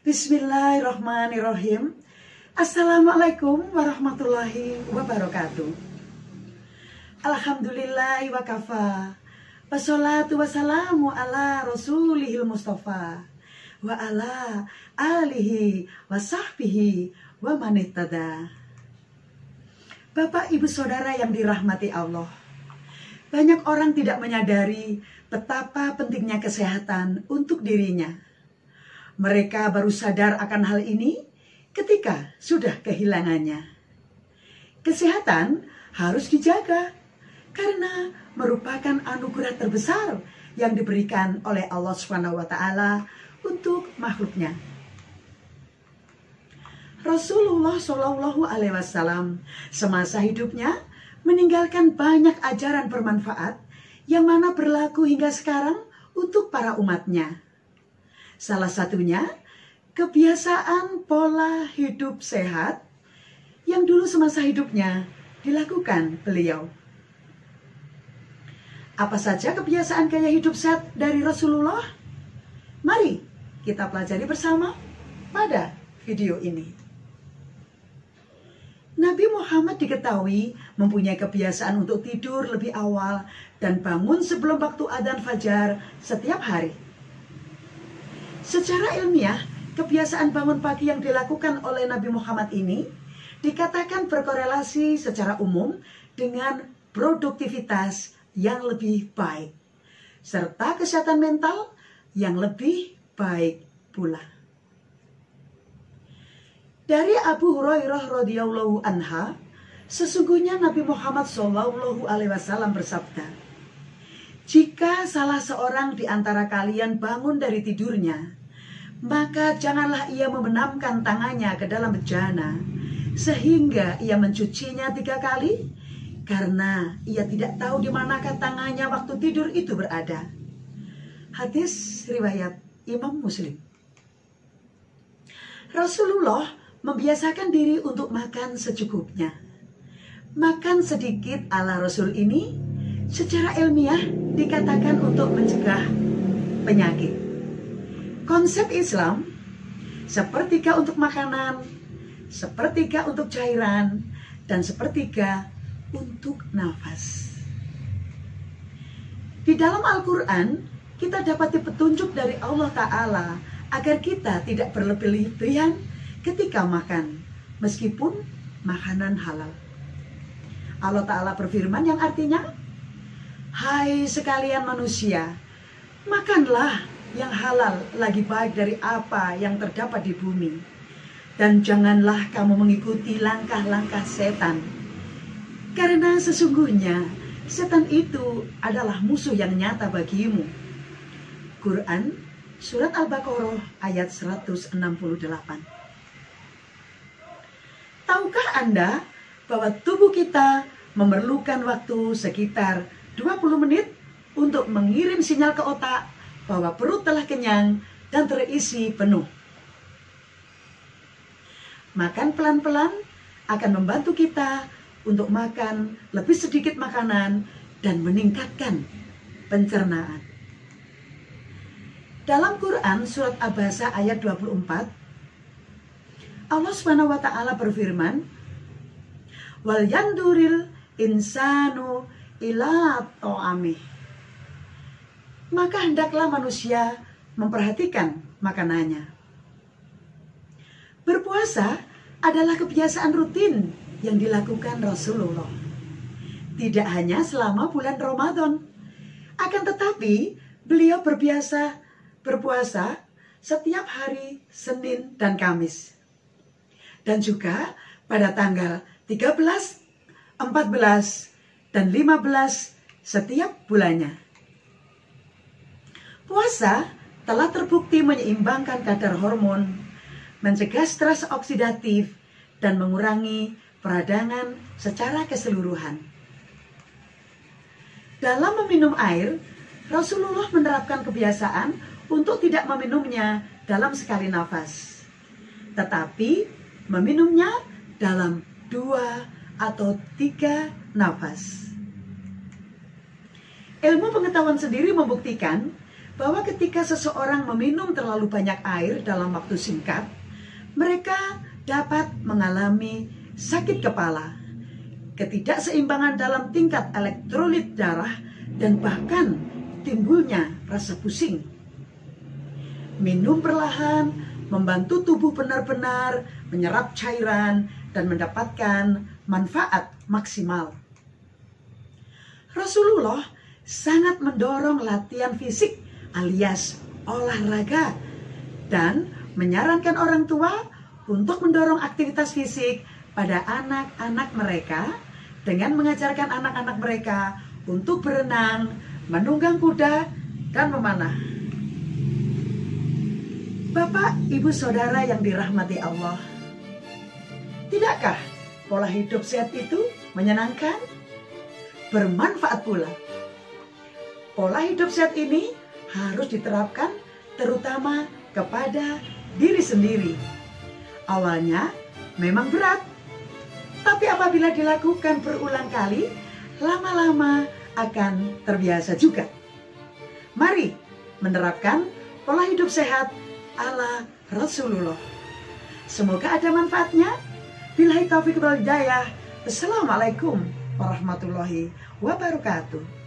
Bismillahirrahmanirrahim. Assalamualaikum warahmatullahi wabarakatuh. Alhamdulillahi wa kafa. Wassalatu wassalamu ala rasulihil mustafa wa ala alihi wa sahbihi wa manittada. Bapak, ibu, saudara yang dirahmati Allah, banyak orang tidak menyadari betapa pentingnya kesehatan untuk dirinya. Mereka baru sadar akan hal ini ketika sudah kehilangannya. Kesehatan harus dijaga karena merupakan anugerah terbesar yang diberikan oleh Allah SWT untuk makhluknya. Rasulullah SAW semasa hidupnya meninggalkan banyak ajaran bermanfaat yang mana berlaku hingga sekarang untuk para umatnya. Salah satunya kebiasaan pola hidup sehat yang dulu semasa hidupnya dilakukan beliau. Apa saja kebiasaan gaya hidup sehat dari Rasulullah? Mari kita pelajari bersama pada video ini. Nabi Muhammad diketahui mempunyai kebiasaan untuk tidur lebih awal dan bangun sebelum waktu adzan fajar setiap hari. Secara ilmiah, kebiasaan bangun pagi yang dilakukan oleh Nabi Muhammad ini dikatakan berkorelasi secara umum dengan produktivitas yang lebih baik, serta kesehatan mental yang lebih baik pula. Dari Abu Hurairah radhiyallahu anha, sesungguhnya Nabi Muhammad SAW bersabda, "Jika salah seorang di antara kalian bangun dari tidurnya, maka janganlah ia membenamkan tangannya ke dalam bejana, sehingga ia mencucinya 3 kali, karena ia tidak tahu di manakah tangannya waktu tidur itu berada." Hadis riwayat Imam Muslim. Rasulullah membiasakan diri untuk makan secukupnya. Makan sedikit ala Rasul ini secara ilmiah dikatakan untuk mencegah penyakit. Konsep Islam, sepertiga untuk makanan, sepertiga untuk cairan, dan sepertiga untuk nafas. Di dalam Al-Quran, kita dapati petunjuk dari Allah Ta'ala agar kita tidak berlebih-lebihan ketika makan, meskipun makanan halal. Allah Ta'ala berfirman yang artinya, "Hai sekalian manusia, makanlah yang halal lagi baik dari apa yang terdapat di bumi. Dan janganlah kamu mengikuti langkah-langkah setan. Karena sesungguhnya setan itu adalah musuh yang nyata bagimu." Quran Surat Al-Baqarah ayat 168. Tahukah Anda bahwa tubuh kita memerlukan waktu sekitar 20 menit untuk mengirim sinyal ke otak bahwa perut telah kenyang dan terisi penuh? Makan pelan-pelan akan membantu kita untuk makan lebih sedikit makanan dan meningkatkan pencernaan. Dalam Quran Surat Abasa ayat 24, Allah SWT berfirman, "Wal yanduril insanu ila ta'amih." Maka hendaklah manusia memperhatikan makanannya. Berpuasa adalah kebiasaan rutin yang dilakukan Rasulullah. Tidak hanya selama bulan Ramadan, akan tetapi beliau berpuasa setiap hari Senin dan Kamis. Dan juga pada tanggal 13, 14, dan 15 setiap bulannya. Puasa telah terbukti menyeimbangkan kadar hormon, mencegah stres oksidatif, dan mengurangi peradangan secara keseluruhan. Dalam meminum air, Rasulullah menerapkan kebiasaan untuk tidak meminumnya dalam sekali nafas, tetapi meminumnya dalam 2 atau 3 nafas. Ilmu pengetahuan sendiri membuktikan bahwa ketika seseorang meminum terlalu banyak air dalam waktu singkat, mereka dapat mengalami sakit kepala, ketidakseimbangan dalam tingkat elektrolit darah, dan bahkan timbulnya rasa pusing. Minum perlahan membantu tubuh benar-benar menyerap cairan dan mendapatkan manfaat maksimal. Rasulullah sangat mendorong latihan fisik alias olahraga dan menyarankan orang tua untuk mendorong aktivitas fisik pada anak-anak mereka dengan mengajarkan anak-anak mereka untuk berenang, menunggang kuda, dan memanah. Bapak, Ibu, Saudara yang dirahmati Allah, tidakkah pola hidup sehat itu menyenangkan? Bermanfaat pula. Pola hidup sehat ini harus diterapkan terutama kepada diri sendiri. Awalnya memang berat, tapi apabila dilakukan berulang kali, lama-lama akan terbiasa juga. Mari menerapkan pola hidup sehat ala Rasulullah. Semoga ada manfaatnya. Billahi taufiq wal hidayah. Assalamualaikum warahmatullahi wabarakatuh.